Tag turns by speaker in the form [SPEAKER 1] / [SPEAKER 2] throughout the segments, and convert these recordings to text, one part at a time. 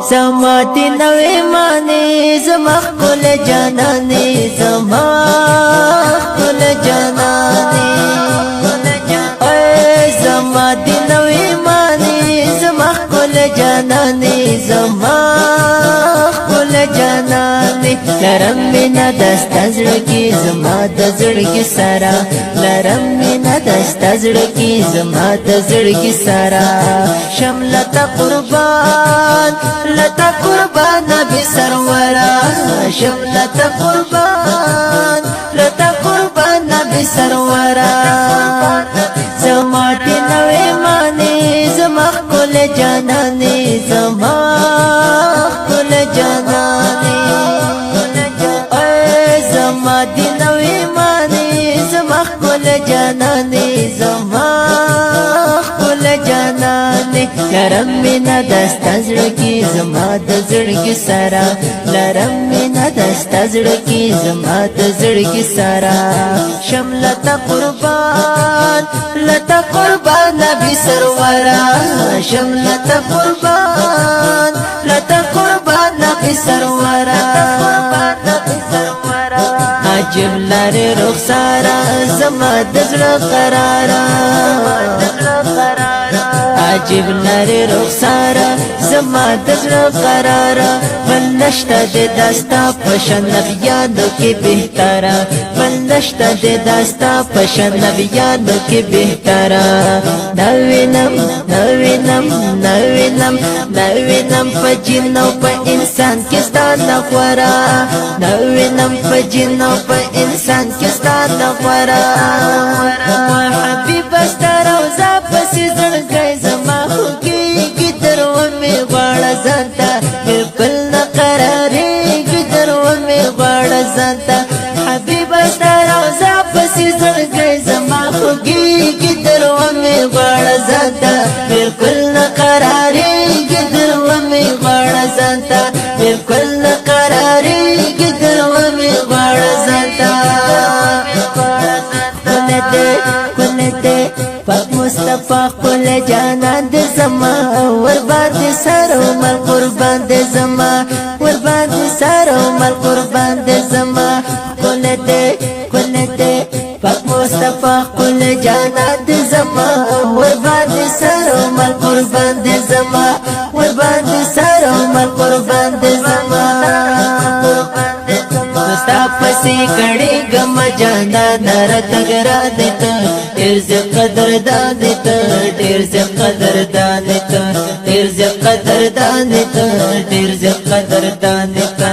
[SPEAKER 1] زما دی نوی مانی زما خپل جانانی زما خپل جانانی زما دی نوی مانی زما خپل جانانی زما خپل جانانی لرم مینا دستا زړګي زما د زړګي سره لرم مینا دستا زړګي زما د زړګي سره شملتا قربان لتا قربان نبی سرورا شملتا قربان لتا قربان نبی سرورا زما دی نوی مانی زما خپل جانانی زما خپل جانانی زما دی نوی مانی زما خپل جانانی زما خپل جانانی لرم مینا دستا زړګي زما د زړګي سره لرم مینا دستا زړګي زما د زړګي سره شملتا قربان لتا قربان نبی سرورا شملتا قربان لتا قربان نبی سرورا عجب لاري رخسارا زما د زړه قرارا عجب لاري رخسارا زما د زړه قرارا بل نشته د داستا پشن نبیانو کې بهتره بل نشته د داستا پشن نبیانو کې بهتره نوینم نوینم نوینم نوینم په جنو په انسان کې ستانه خورا نوینم په جنو په انسان کې ستانه خورا حبیب ستروزا پسې زړګی زما خوږیږي تر ومې غواړه ځانته بالکل نه قرارېږي تر ومې غواړه ځانته حبیب ستروزا پسې زړګی زما خوږیږي تر ومې غواړه ځانته بالکل نه قرارېږي تر ومې غواړه ځانته بالکل نه قرارېږي تر ومې غواړه ځانته پاک مصطفی خپل جانان د زما ور باندې سر عمر قربان د زما ور باندې سر عمر قربان د زما کولته پاک مصطفی خپل جانان د زما ور باندې سر عمر قربان د زما ور باندې سر عمر قربان د زما ستا پسې کړي غم جانا نر تګرا دت ډېر ز قدر دان ته ډېر ز قدر دان ته ډېر ز قدر دان ته ډېر ز قدر دان ته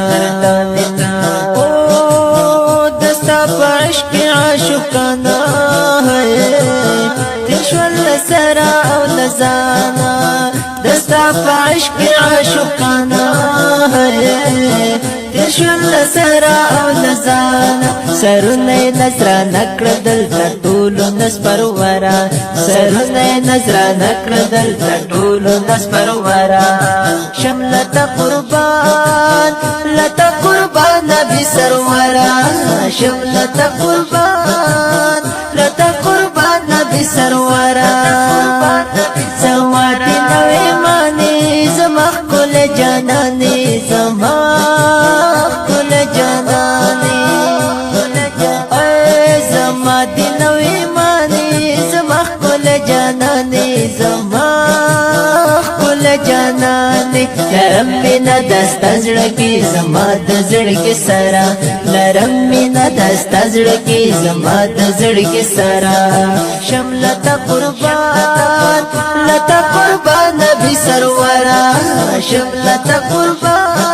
[SPEAKER 1] او دستا پښ کې عاشقانا ہے تشول سرا او لزانا دستا پښ کې عاشقانا ہے تشول سرا او لزانا سرونه نظر نکړه دلته ټول نس پرورا سرونه نظر نکړه دلته ټول نس پرورا شملتا قربان لتا قربان نبی سرورا شملتا قربان لتا قربان نبی سرورا زما دی نوی مانی زما خپل جانانی زما خپل جانانی زما دی نوی مانی زما خپل جانانی زما خپل جانانی لرم مینا دستا زړګي زما د زړګي سره لرم مینا دستا زړګي زما د زړګي سره شملتا قربان لتا قربان نبی سرورا شملتا قربان